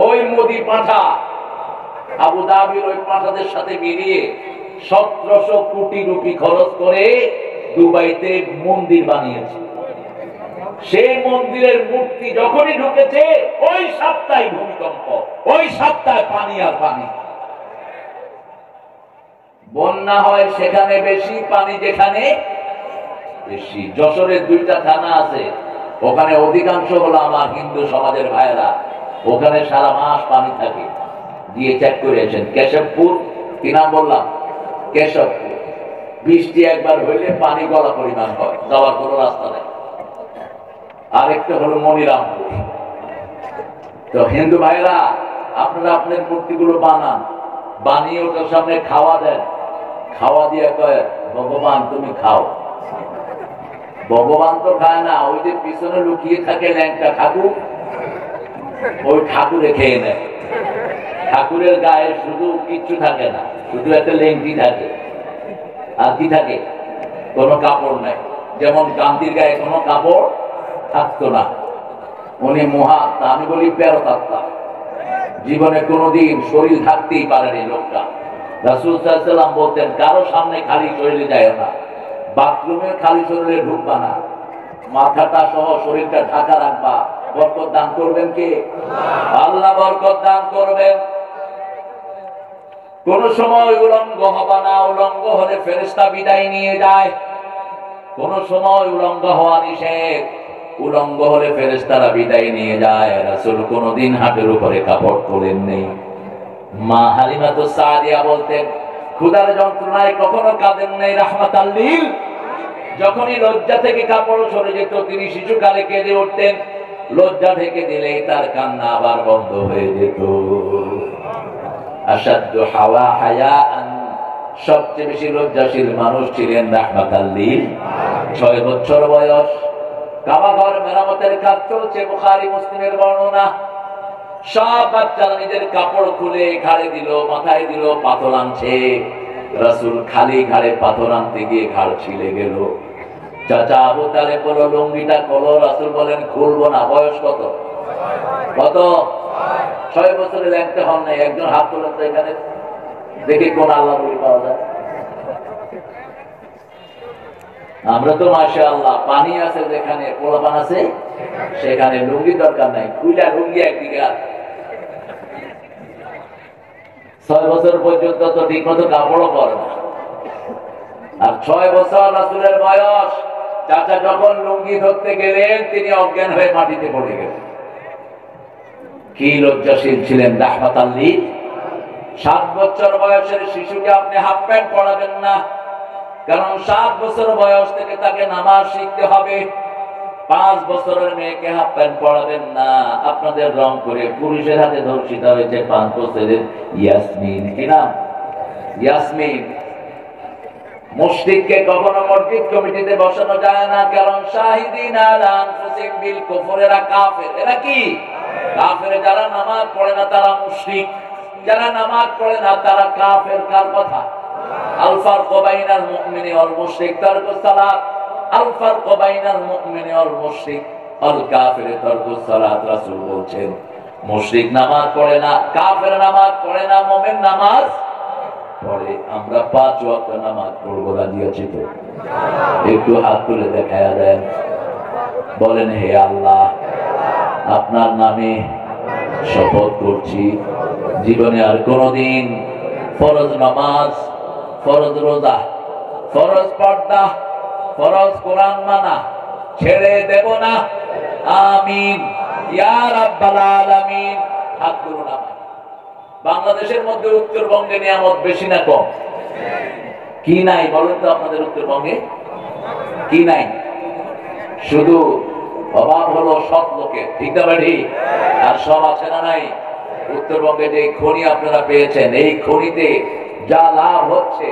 ওই মোদি পাঠা আবু ধাবির ওই পাঠাদের সাথে মিলিয়ে 1700 কোটি রুপি খরচ করে দুবাইতে মন্দির বানিয়েছে। সেই মন্দিরের মূর্তি যখনই ঢুকেছে ওই সপ্তাহে ভূমিকম্প, ওই সপ্তাহে পানি আর পানি। বন্যা হয় সেখানে বেশি, পানি যেখানে বেশি। যশোরের 2টা থানা আছে, ওখানে অধিকাংশ হলো আমার হিন্দু সমাজের ভাইয়েরা। ওখানে সারা মাস পানি থাকে, দিয়ে চেক করেছেন। কেশবপুর, কি নাম বললাম? কেশবপুর। বৃষ্টি একবার হইলে পানি গলা পরিমাণ হয়, যাওয়ার কোনো রাস্তা নেই। আরেকটা হলো মনিরামপুর। তো হিন্দু ভাইরা, আপনারা আপনার মূর্তিগুলো বানান, বানিয়ে ওটার সামনে খাওয়া দেন। খাওয়া দিয়ে কয় ভগবান তুমি খাও। ভগবান তো খায় না, ওই যে পিছনে লুকিয়ে থাকে ল্যাংটা ঠাকুর, ওই ঠাকুরে খেয়ে নেয়। ঠাকুরের গায়ে শুধু কিচ্ছু থাকে না, শুধু একটা লেংটি থাকে। আর কি থাকে? কোনো কাপড় নাই। যেমন গান্ধীর গায়ে কোনো কাপড় থাকতো না, উনি মহা, আমি বলি পেরোতাত্মা। জীবনে কোনোদিন শরীর থাকতেই পারেনি লোকটা। রাসূল সাল্লাল্লাহু আলাইহি ওয়াসাল্লাম বলতেন কারো সামনে খালি শরীরে যায় না, বাথরুমে খালি শরীরে ঢুকবা না, মাথাটা সহ শরীরটা ঢাকা রাখবা। বরকত দান করবেন কে? আল্লাহ বরকত দান করবেন। কোন সময় উলঙ্গ হবা না, উলঙ্গ হলে ফেরেশতা বিদায় নিয়ে যায়। কোন সময় উলঙ্গ হওয়া নিষেধ, উলঙ্গ হলে ফেরেশতারা বিদায় নিয়ে যায়। রাসূল কোনদিন হাতের উপরে কাপড় তোলেন নেই। মা হালিমাতুস সাদিয়া বলতেন ক্ষুধার যন্ত্রণায় কখনো কাঁদেন নাই রাহমাতাল লিল। যখনই লজ্জা থেকে কাপড় সরে যেত তিনি শিশুকালে কেঁদে উঠতেন। লজ্জা ঢেকে দিলেই তার কান্না আবার বন্ধ হয়ে যেত। আসাদ্দু হাওয়া হায়াআন, সবচেয়ে বেশি লজ্জাশীল মানুষ ছিলেন রাহমাতাল লিল। 6 বছর বয়স, কাবা ঘর মেরামতের কাজ চলছে, বুখারী মুসলিমের বর্ণনা। সব বাচ্চারা নিজের কাপড় খুলে ঘাড়ে দিল, মাথায় দিল, পাথর আনছে। রাসূল খালি ঘাড়ে পাথর আনতে গিয়ে ঘাড় ছিলে গেল। চাচা আবু তালেব বলল লুঙ্গিটা খোলো। রাসূল বলেন খুলবো না। বয়স কত? কত? 6 বছরের ল্যাংটা হন নাই। একজন হাত তোলেন তো এখানে। দেখি কোন আল্লাহ বলি পাওয়া যায়। আমরা তো মাশাআল্লাহ পানি আছে যেখানে, পোলাপান আছে সেখানে, লুঙ্গি দরকার নাই, খুইলা লুঙ্গি একদিকে। 6 বছর পর্যন্ত তো ঠিক মতো কাপড়ও পরে না, আর 6 বছর রাসূলের বয়স। চাচা যখন লুঙ্গি ধরতে গেলেন তিনি অজ্ঞান হয়ে মাটিতে পড়ে গেলেন। কি লজ্জাশীল ছিলেন রাহমাতাল লিল। 7 বছর বয়সের শিশুকে আপনি হাফ প্যান্ট পরাবেন না, কারণ 7 বছর বয়স থেকে তাকে নামাজ শিখতে হবে। 5 বছরের মেয়েকে হাফ প্যান্ট পরাবেন না। আপনাদের রংপুরে পুলিশের হাতে ধর্ষিত হয়েছে 5 বছরের ইয়াসমিন। কি নাম? ইয়াসমিন। মুশরিককে কখনো মসজিদ কমিটিতে বসানো যায় না, কারণ শাহিদিন আলা আনফুসিহিম বিল কুফর, এরা কাফের। এরা কি কাফের? যারা নামাজ পড়ে না তারা মুশরিক, যারা নামাজ পড়ে না তারা কাফের। কার কথা? আল ফারকু বাইনাল মুমিনি ওয়াল মুশরিক তারকুস সালাত। আল ফারকু বাইনাল মুমিনি ওয়াল মুশরিক আল কাফির তারকুস সালাত। রাসূল বলছেন মুশরিক নামাজ পড়ে না, কাফের নামাজ পড়ে না, মুমিন নামাজ পড়ে। আমরা 5 ওয়াক্ত নামাজ পড়ব, রাজি আছি তো? একটু হাত তুলে দেখায়া দেন, বলেন হে আল্লাহ আপনার নামে শপথ করছি জীবনে আর কোনদিন ফরজ নামাজ, ফরজ রোজা, ফরজ পর্দা, ফরজ কোরআন মানা ছেড়ে দেব না। আমিন ইয়া রাব্বাল আলামিন। হাত তুলুন। বাংলাদেশের মধ্যে উত্তরবঙ্গে নিয়ামত বেশি না কম? কি নাই বলেন তো আপনাদের উত্তরবঙ্গে? কি নাই? শুধু অভাব হলো সৎ লোকের, ঠিক না ভাই? আর সব আছে না নাই? উত্তরবঙ্গে যে খনি আপনারা পেয়েছেন, এই খনিতে যা লাভ হচ্ছে,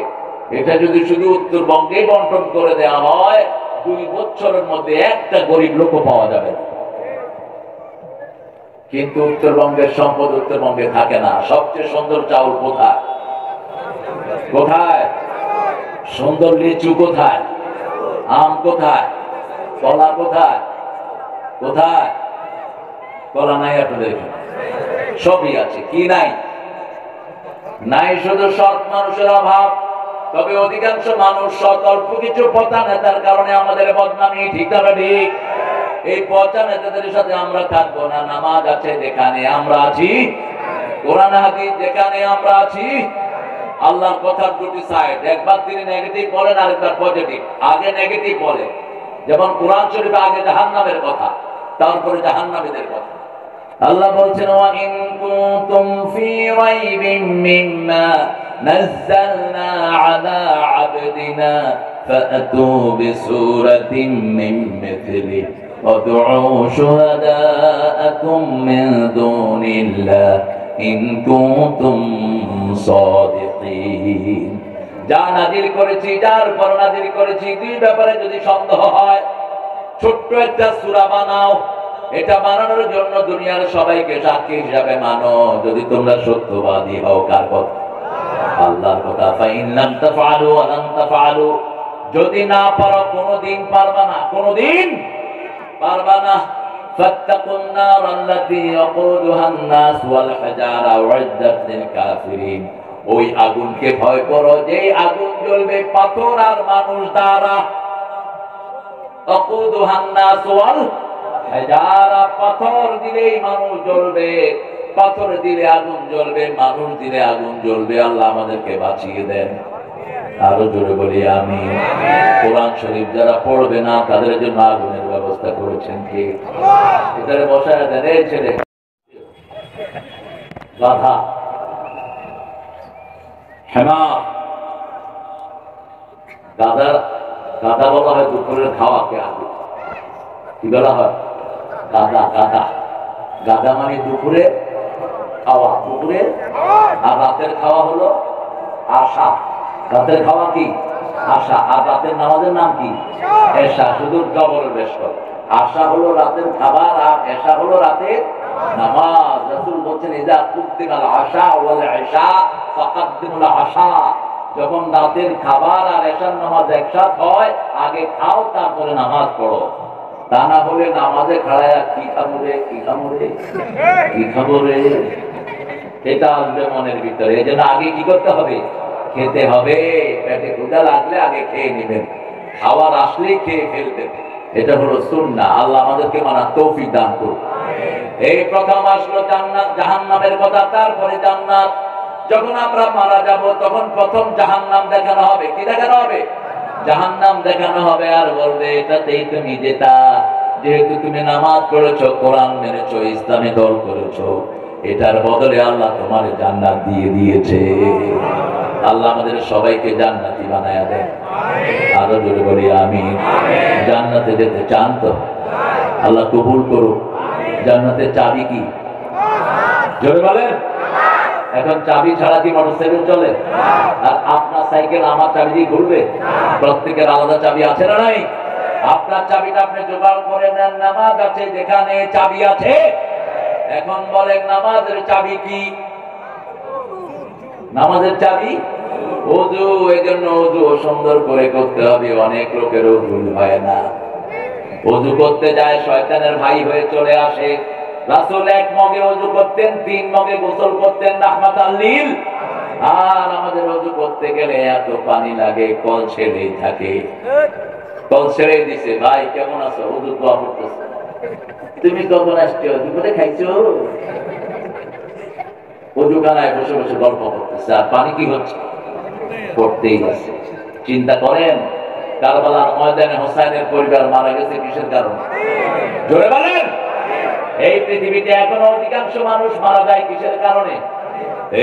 এটা যদি শুধু উত্তরবঙ্গে বন্টন করে দেওয়া হয় 2 বছরের মধ্যে একটা গরিব লোক পাওয়া যাবে না। কিন্তু উত্তরবঙ্গের সম্পদ উত্তরবঙ্গে থাকে না। সবচেয়ে সুন্দর চাউল কোথায়? কোথায়? সুন্দর লিচু কোথায়? আম কোথায়? কলা কোথায়? কোথায়? কলা নাই আপনাদের? সবই আছে। কি নাই? নাই শুধু সৎ মানুষের অভাব। তবে অধিকাংশ মানুষ সৎ, অল্প কিছু পচা নেতার কারণে আমাদের বদনামি, ঠিক না ঠিক? এই পচা নেতাদের সাথে আমরা থাকবো না। নামাজ আছে যেখানে আমরা আছি, কোরআন হাদিস যেখানে আমরা আছি, আল্লাহর কথার দুটি সাইড, একবার তিনি নেগেটিভ বলেন আরেকবার পজিটিভ। আগে নেগেটিভ বলে, যেমন কোরআন শরীফে আগে জাহান্নামের কথা, তারপরে জাহান্নামীদের কথা। আল্লাহ বলছেন ওয়া ইন কুনতুম ফি রাইবিন মিম্মা নাযালনা আলা আবদিনা ফাতু বিসূরাতিন মিন মিথলিহি ওয়াদউ শুহাদাআকুম মিন দুনিল্লাহ ইন কুনতুম সাদিকিন। যা নাযিল করেছি, যার পর নাযিল করেছি, দুই ব্যাপারে যদি সন্দেহ হয়, ছোট্ট একটা সূরা বানাও। এটা বানানোর জন্য দুনিয়ার সবাইকে সাক্ষী হিসাবে মানো, যদি তোমরা সত্যবাদী হও। কার কথা? আল্লাহর কথা। ফাইন লাম তাফআলু ওয়া লাম তাফআলু, যদি না পারো, কোনদিন পারবা না, কোনদিন পারবা না। ফাত্তাকুন নার আল্লাতী ইয়াকুদুহা আন-নাস ওয়াল হাজারা উইদ্দাত লিল কাফিরিন। ওই আগুনকে ভয় করো, যেই আগুন জ্বলবে পাথর আর মানুষ দ্বারা। ইয়াকুদুহা আন-নাস ওয়াল হাজারা, পাথর দিলেই মানুষ জ্বলবে, পাথর দিলে আগুন জ্বলবে, মানুষ দিলে আগুন জ্বলবে। আল্লাহ আমাদেরকে বাঁচিয়ে দেন। আরো জোরে বলি আমিন। কোরআন শরীফ যারা পড়বে না তাদের জন্য আগুনের ব্যবস্থা করেছেন কে? এটারে বসায় দেন। এই ছেলে গাধা, হেমা, গাধা বলা হয় দুপুরের খাওয়াকে। আগে কি বলা হয়? গাধা। গাধা গাধা মানে দুপুরে খাওয়া, দুপুরে। আর রাতের খাওয়া হলো আশা। রাতের খাওয়া কি? আশা। আর রাতের নামাজের নাম কি? এশা। শুধু ডবল বেশ করে। আশা হলো রাতের খাবার, আর এশা হলো রাতের নামাজ। রাসূল বলছেন ইযা কুদ্দিমাল আশা ওয়াল ইশা ফাকাদ্দিমুল আশা। যখন রাতের খাবার আর এশার নামাজ একসাথে হয়, আগে খাও তারপরে নামাজ পড়ো। তা না হলে নামাজে খাড়ায় কি খাবো রে, কি খাবো রে, কি খাবো রে। এটা আসবে মনের ভিতরে। এই জন্য আগে কি করতে হবে? খেতে হবে। পেটে ক্ষুধা লাগলে আগে খেয়ে নেবেন, খাবার আসলেই খেয়ে ফেলবেন। এটা হলো সুন্নাহ। আল্লাহ আমাদেরকে মানার তৌফিক দান করুন। এই প্রথম আসলো জান্নাত জাহান্নামের কথা, তারপরে জান্নাত। যখন আমরা মারা যাব তখন প্রথম জাহান্নাম দেখানো হবে। কি দেখানো হবে? জাহান্নাম দেখানো হবে। আর বলবে এটাতেই তুমি যেতা, যেহেতু তুমি নামাজ পড়েছো, কোরআন মেনেছো, ইসলামে দল করেছো, এটার বদলে আল্লাহ তোমার জান্নাত দিয়ে দিয়েছে। আল্লাহ আমাদের সবাইকে জান্নাতি বানায়া দেন। আরো জোরে বলি আমিন। জান্নাতে যেতে চান তো? আল্লাহ কবুল করুক। জান্নাতের চাবি কি? জোরে বলেন। এখন চাবি ছাড়া কি মোটরসাইকেল চলে? আর আপনার সাইকেল আমার চাবি দিয়ে ঘুরবে? প্রত্যেকের আলাদা চাবি আছে না নাই? আপনার চাবিটা আপনি জোগাড় করে নেন। নামাজ আছে যেখানে চাবি আছে। এখন বলেন নামাজের চাবি কি? নামাজের চাবি ওযু। এই জন্য ওযু সুন্দর করে করতে হবে। অনেক লোকের ওযু হয় না। ওযু করতে যায় শয়তানের ভাই হয়ে চলে আসে। রাসূল 1 মগে ওযু করতেন, 3 মগে গোসল করতেন রাহমাতাল লিল। আর আমাদের ওযু করতে গেলে এত পানি লাগে, কল ছেড়েই থাকে। কল ছেড়ে দিছে, ভাই কেমন আছো? ওযু দোয়া করতেছে। তুমি কখন আসছো? দুপুরে খাইছো? ওযুখানায় বসে বসে গল্প করতেছে, আর পানি কি হচ্ছে? পড়তেই আছে। চিন্তা করেন, কারবালার ময়দানে হোসাইনের পরিবার মারা গেছে কিসের কারণে? জোরে বলেন। এই পৃথিবীতে এখনো অধিকাংশ মানুষ মারা যায় কিসের কারণে?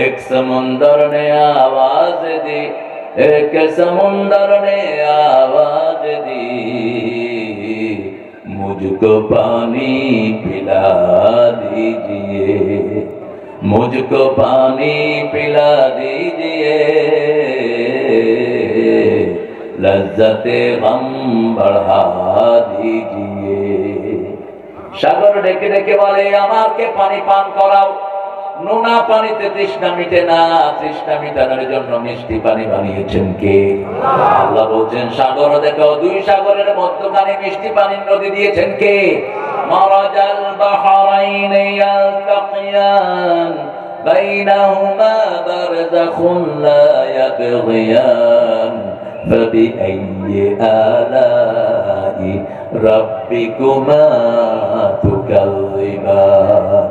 এক সমুন্দর নে আওয়াজ দি, এক সমুন্দর নে আওয়াজ দি, मुझको पानी पिला दीजिए, मुझको पानी पिला दीजिए, लज्जते गम बढ़ा दीजिए। সাগর ডেকে ডেকে বলে আমাকে পানি পান করাও। নোনা পানিতে তৃষ্ণা মিটে না, তৃষ্ণা মিটানোর জন্য মিষ্টি পানি বানিয়েছেন কে? আল্লাহ বলছেন সাগর দেখো, 2 সাগরের মধ্যখানে মিষ্টি পানির নদী দিয়েছেন কে? মারাজাল বাহরাইন ইয়ালতাকিয়ান বাইনাহুমা বারযাখুন লা ইয়াবগিয়ান ফাবিআইয়ি আলাই রাব্বিকুমা তুকাল্লিবান।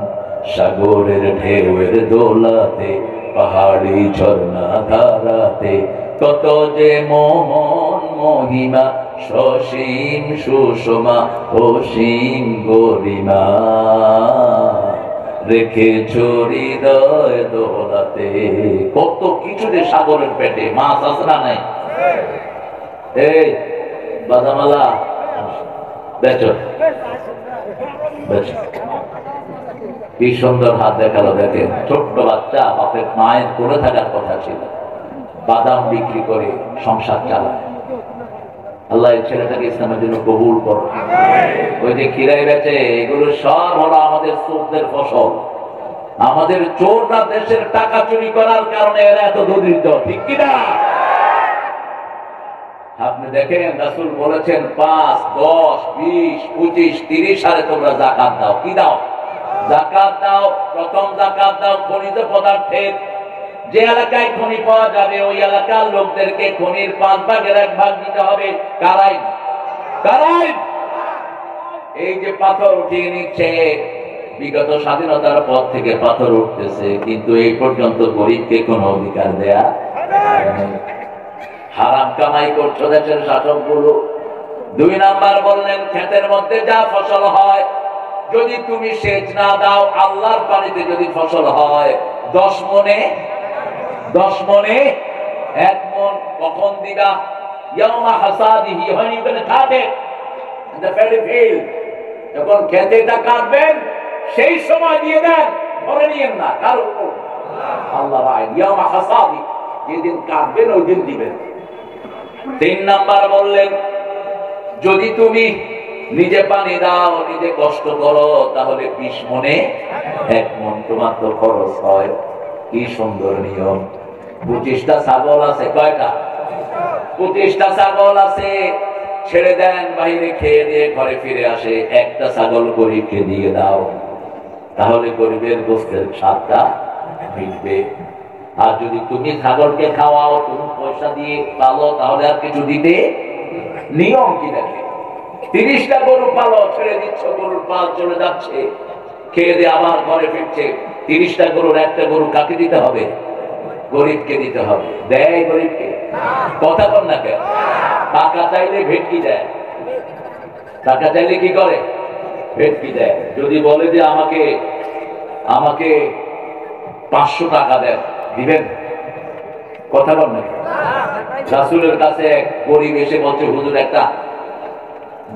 সাগরের ঢেউয়ের দোলাতে, পাহাড়ি ঝর্ণা ধারাতে, কত যে মোহন মহিমা, সসীম সুষমা অসীম গরিমা, রেখেছ হৃদয় দোলাতে। কত কিছু যে সাগরের পেটে। মাছ আছে না নাই? এই বাদামালা বেচো বেচো। কি সুন্দর হাত দেখালো। দেখেন ছোট্ট বাচ্চা, বাপের মায়ের করে থাকার কথা ছিল, বাদাম বিক্রি করে সংসার চালায়। আল্লাহ এই ছেলেটাকে ইসলামের জন্য কবুল করো। ওই যে খিরাই বেচে, এগুলো সব হলো আমাদের চোরদের ফসল। আমাদের চোররা দেশের টাকা চুরি করার কারণে এরা এত দরিদ্র, ঠিক কিনা? আপনি দেখেন রাসূল বলেছেন 5, 10, 20, 25, 30 সালে তোমরা যাকাত দাও। কি দাও? যাকাত দাও। প্রথম যাকাত দাও খনিজ পদার্থের। যে এলাকায় খনি পাওয়া যাবে ওই এলাকার লোকদেরকে খনির 5 ভাগের 1 ভাগ দিতে হবে। কারাই কারাই এই যে পাথর উঠিয়ে নিচ্ছে, বিগত স্বাধীনতার পর থেকে পাথর উঠতেছে, কিন্তু এই পর্যন্ত গরিবকে কোনো অধিকার দেয়া। হারাম কামাই করছো দেশের শাসকগুলো। 2 নাম্বার বললেন ক্ষেতের মধ্যে যা ফসল হয়, যদি তুমি সেচ না দাও, আল্লাহর পানিতে যদি ফসল হয়, 10 মনে 1 মন কখন দিবা? ইয়াউমা হাসাদিহি, when you gonna cut it in the paddy field, যখন ক্ষেতেটা কাটবেন সেই সময় দিয়ে দেন, ধরে নিয়েন না। কার উপর? আল্লাহর আইন। ইয়াউমা হাসাদি, যেদিন কাটবেন ওই দিন দিবেন। 3 নাম্বার বললেন যদি তুমি নিজে পানি দাও, নিজে কষ্ট করো, তাহলে 20 মনে 1 মন তোমার তো খরচ হয়। কি সুন্দর নিয়ম। 25টা ছাগল আছে। কয়টা? 25টা ছাগল আছে। ছেড়ে দেন, বাইরে খেয়ে দিয়ে ঘরে ফিরে আসে। একটা ছাগল গরিবকে দিয়ে দাও, তাহলে গরিবের গোস্তের স্বাদটা মিটবে। আর যদি তুমি ছাগলকে খাওয়াও, তুমি পয়সা দিয়ে পালো, তাহলে আর কিছু দিতে নিয়ম কি দেখে? 30টা গরু পালো, ছেড়ে দিচ্ছ, গরুর পাল চলে যাচ্ছে, খেয়ে দিয়ে আবার ঘরে ফিরছে। 30টা গরুর একটা গরু কাকে দিতে হবে? গরিবকে দিতে হবে। দেয় গরিবকে? কথা বল না কেন? টাকা চাইলে ভেটকি দেয়। টাকা চাইলে কি করে? ভেটকি দেয়। যদি বলে যে আমাকে 500 টাকা দেন, দিবেন? কথা বল না। রাসূলের কাছে এক গরিব এসে বলছে, হুজুর একটা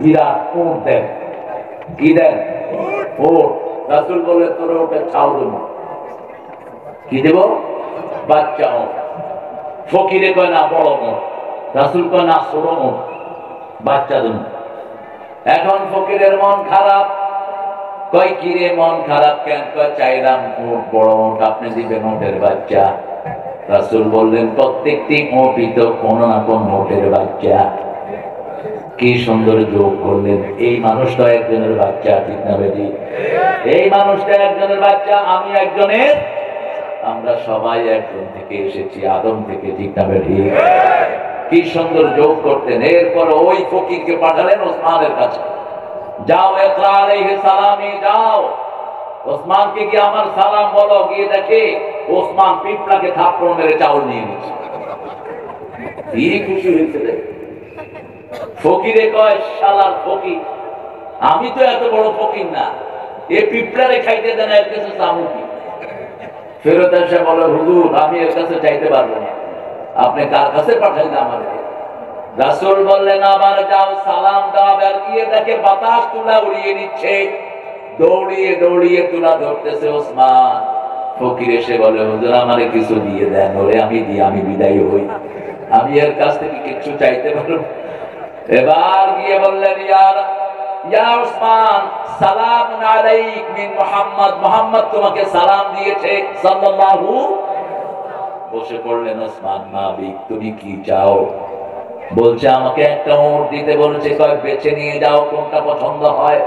বিরাট উট দেন। কি দেন? উট। রাসূল বললেন, তোর ওটা ছাও দেব। কি দেব? বাচ্চা উট। ফকিরে কয় না বড় উট, রাসূল কয় না ছোট উট, বাচ্চা দেব। এখন ফকিরের মন খারাপ, কয় কিরে মন খারাপ কেন? কয় চাইলাম উট, বড় উট, আপনি দিবেন উটের বাচ্চা। রাসূল বললেন, প্রত্যেকটি উটই তো কোনো না কোন উটের বাচ্চা। কি সুন্দর যোগ করলেন। এই মানুষটা একজনের বাচ্চা, ঠিক না বেটি? এই মানুষটা একজনের বাচ্চা, আমি একজনের, আমরা সবাই একজন থেকে এসেছি, আদম থেকে, ঠিক না বেটি? কি সুন্দর যোগ করতেন। এরপর ওই ফকিরকে পাঠালেন ওসমানের কাছে, যাও ইকরা আলাইহি সালামি, যাও ওসমানকে গিয়ে আমার সালাম বলো। গিয়ে দেখে ওসমান পিঁপড়াকে থাপ্পড় মেরে চাউল নিয়ে নিচ্ছে। কি খুশি হয়েছে। ফকিরে কয়, শালার ফকির, আমি তো এত বড় ফকির না, এ পিঁপড়ারে খাইতে দেন, এর কাছে চামু কি? ফেরত এসে বলে, হুজুর আমি এর কাছে চাইতে পারবো না, আপনি কার কাছে পাঠাইলে আমার? রাসূল বললেন, আবার যাও সালাম দাও। আর গিয়ে দেখে বাতাস তুলা উড়িয়ে নিচ্ছে, দৌড়িয়ে দৌড়িয়ে তুলা ধরতেছে ওসমান। ফকির এসে বলে, হুজুর আমারে কিছু দিয়ে দেন, ওরে আমি দিয়ে আমি বিদায় হই, আমি এর কাছ থেকে কিছু চাইতে পারবো। এবার গিয়ে বললেন, ইয়া ওসমান, সালামুন আলাইক মিন মুহাম্মদ, মুহাম্মদ তোমাকে সালাম দিয়েছে সাল্লাল্লাহু। বসে পড়লেন ওসমান। মাবিক, তুমি কি চাও? বলছে, আমাকে একটা উট দিতে বলেছে, কয় বেছে নিয়ে যাও, কোনটা পছন্দ হয়।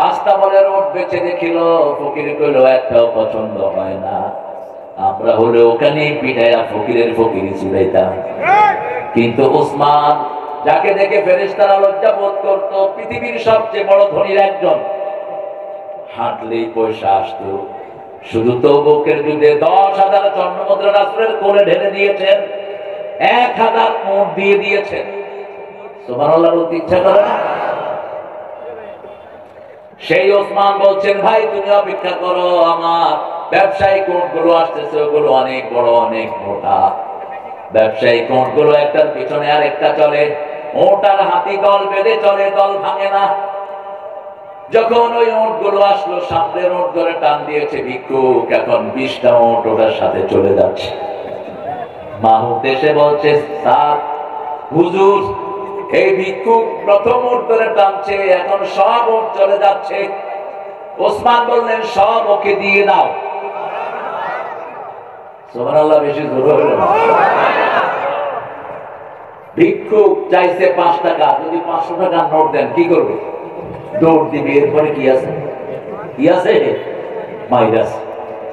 আস্তা বলে উট বেছে দেখিল, ফকির কইল একটাও পছন্দ হয় না। আমরা হলে ওখানে পিঠাইয়া ফকিরের ফকিরি চুড়াইতাম। কিন্তু ওসমান, যাকে দেখে ফেরেশতারা লজ্জা বোধ করত, পৃথিবীর সবচেয়ে বড় ধনীর একজন, হাঁটলেই পয়সা আসতো। শুধু তবুকের যুদ্ধে 10,000 স্বর্ণমুদ্রা রাসূলের কোলে ঢেলে দিয়েছেন, 1,000 উট দিয়ে দিয়েছেন। সুবহানাল্লাহ বলতে ইচ্ছা করে না? সেই ওসমান বলছেন, ভাই তুমি অপেক্ষা করো, আমার ব্যবসায়িক উটগুলো আসতেছে, ওগুলো অনেক বড়, অনেক মোটা। ব্যবসায়িক উটগুলো একটার পিছনে আর একটা চলে, উট আর হাতি দল বেঁধে চলে, দল ভাঙে না। যখন ওই উটগুলো আসলো, সামনের উট ধরে টান দিয়েছে ভিক্ষুক, এখন 20টা উট ওটার সাথে চলে যাচ্ছে। মাহুত এসে বলছে, স্যার, হুজুর, এই ভিক্ষুক প্রথম উট ধরে টানছে, এখন সব উট চলে যাচ্ছে। ওসমান বললেন, সব ওকে দিয়ে দাও। সুবহানাল্লাহ, বেশি জোর হলো না। ভিক্ষুক চাইছে 5 টাকা, যদি 500 টাকা নোট দেন কি করবে? দৌড় দিবে। এরপরে কি আছে? কি আছে? মাইরাস।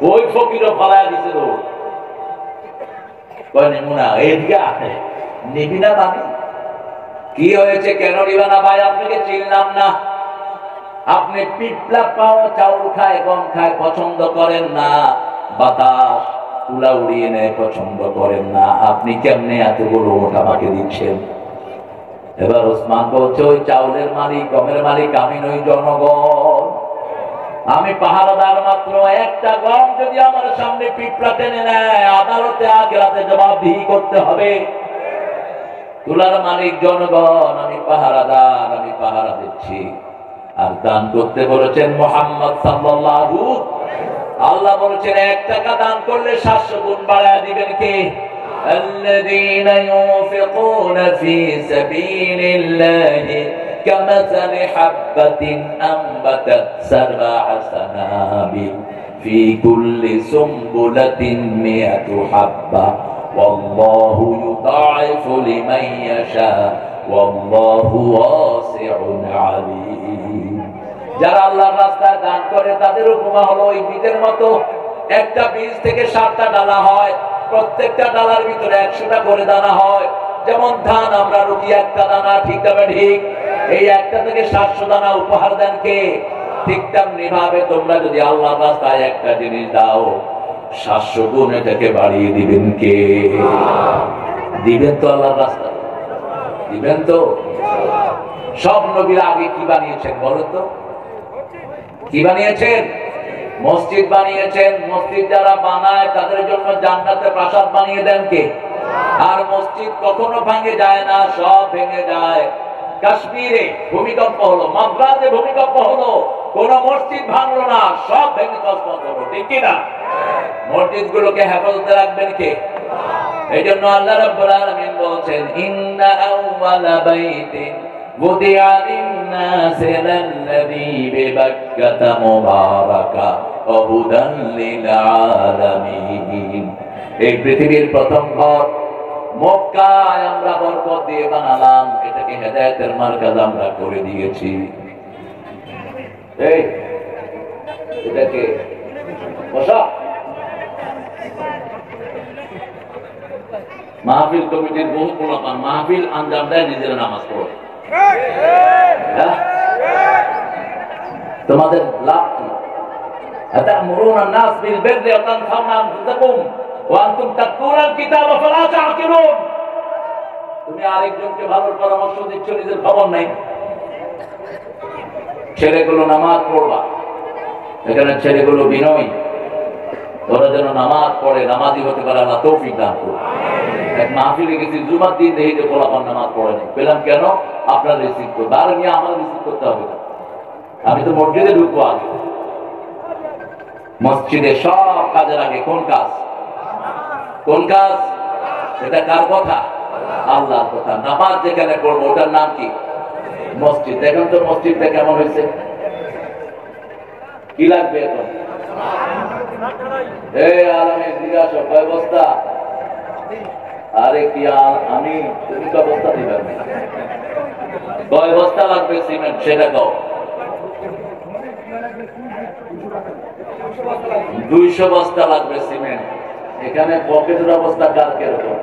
ওই ফকিরও পালায়া দিছে দৌড়। কয় নেমু না, এদিকে আসে, নিবি না মানে? কি হয়েছে, কেন নিবা না? ভাই আপনাকে চিনলাম না, আপনি পিপলা পাও, চাউল খায়, গম খায়, পছন্দ করেন না, বাতাস তুলা উড়িয়ে নেয়, পছন্দ করেন না, আপনি কেমনে এতগুলো ওট আমাকে দিচ্ছেন? এবার ওসমান বলছে, ওই চাউলের মালিক, গমের মালিক আমি নই, জনগণ। আমি পাহারাদার মাত্র। একটা গম যদি আমার সামনে পিঁপড়া টেনে নেয়, আদালতে আখিরাতে জবাবদিহি করতে হবে। তুলার মালিক জনগণ, আমি পাহারাদার, আমি পাহারা দিচ্ছি। আর দান করতে বলেছেন মুহাম্মদ সাল্লাল্লাহু। আল্লাহ বলেছেন 1 টাকা দান করলে 700 গুণ বাড়ায় দিবেন কে? الذين ينفقون في سبيل الله كمثل حبة أنبتت 7 سنابل في كل سنبلة 100 حبة والله يضاعف لمن يشاء والله واسع عليم। যারা আল্লাহর রাস্তায় দান করে তাদের উপমা হলো ওই বীজের মতো, একটা বীজ থেকে 7টা ডালা হয়, প্রত্যেকটা ডালার ভিতরে 100টা করে দানা হয়। যেমন ধান আমরা রুটি একটা দানা, ঠিক তবে ঠিক, এই একটা থেকে 700 দানা উপহার দেন কে? ঠিক তেমনি ভাবে তোমরা যদি আল্লাহর রাস্তায় একটা জিনিস দাও, 700 গুণ এটাকে বাড়িয়ে দিবেন কে? দিবেন তো আল্লাহর রাস্তায়, দিবেন তো? সব নবীরা আগে কি বানিয়েছেন বলেন তো? কি বানিয়েছেন? মসজিদ বানিয়েছেন। মসজিদ যারা বানায় তাদের জন্য জান্নাতে প্রাসাদ বানিয়ে দেন কে? আর মসজিদ কখনো ভেঙে যায় না, সব ভেঙে যায়। কাশ্মীরে ভূমিকম্প হলো, মাদ্রাজে ভূমিকম্প হলো, কোন মসজিদ ভাঙলো না, সব ভেঙে তছনছ হলো, ঠিক কিনা? মসজিদ গুলোকে হেফাজতে রাখবেন কে? এই জন্য আল্লাহ রাব্বুল আলামিন বলছেন, ইন্না আউওয়ালা বাইতিন বুদিআ লিন-নাসি লাল্লাযী বিবাক্কাতা মুবারাকা ওয়া হুদান লিল আলামিন। এই পৃথিবীর প্রথম ঘর মক্কায় আমরা বরকত দিয়ে বানালাম, এটাকে হেদায়েতের মার্কাজ আমরা করে দিয়েছি। এই এটাকে বসা। মাহফিল কমিটির বহু পোলাপান মাহফিল আঞ্জাম দেয়, নিজেরা নামাজ পড়ে। তোমাদের লাভ কি? আতা'মুরুনা আন-নাস বিল বিররি ওয়া তানসাউনা আনফুসাকুম ওয়া আনতুম তাতলুনাল কিতাবা ফালা তা'কিলুন। তুমি আরেকজনকে ভালো পরামর্শ দিচ্ছ, নিজের খবর নাই। ছেলেগুলো নামাজ পড়বা, এখানে ছেলেগুলো বিনয়ী, ওরা যেন নামাজ পড়ে, নামাজি হতে পারে, আল্লাহ তৌফিক দান করুন। এক মাহফিলে গেছি, জুমার দিন দেখি যে পোলাপান নামাজ পড়েনি। পেলাম কেন? আপনার রিসিভ করতে, আর নিয়ে আমার রিসিভ করতে হবে না। আমি তো মসজিদে ঢুকবো আগে। মসজিদে সব কাজের আগে কোন কাজ? কোন কাজ? এটা কার কথা? আল্লাহর কথা। নামাজ যেখানে পড়বো ওটার নাম কি? মসজিদ। দেখুন তো মসজিদটা কেমন হয়েছে? কি লাগবে এখন? এই আলমে জিজ্ঞাসা ব্যবস্থা। আরে কি আমি, তুমি তো বস্তা দিবেন, কয় বস্তা লাগবে সিমেন্ট সেটা কও। 200 বস্তা লাগবে সিমেন্ট। এখানে পকেটের অবস্থা কার কিরকম?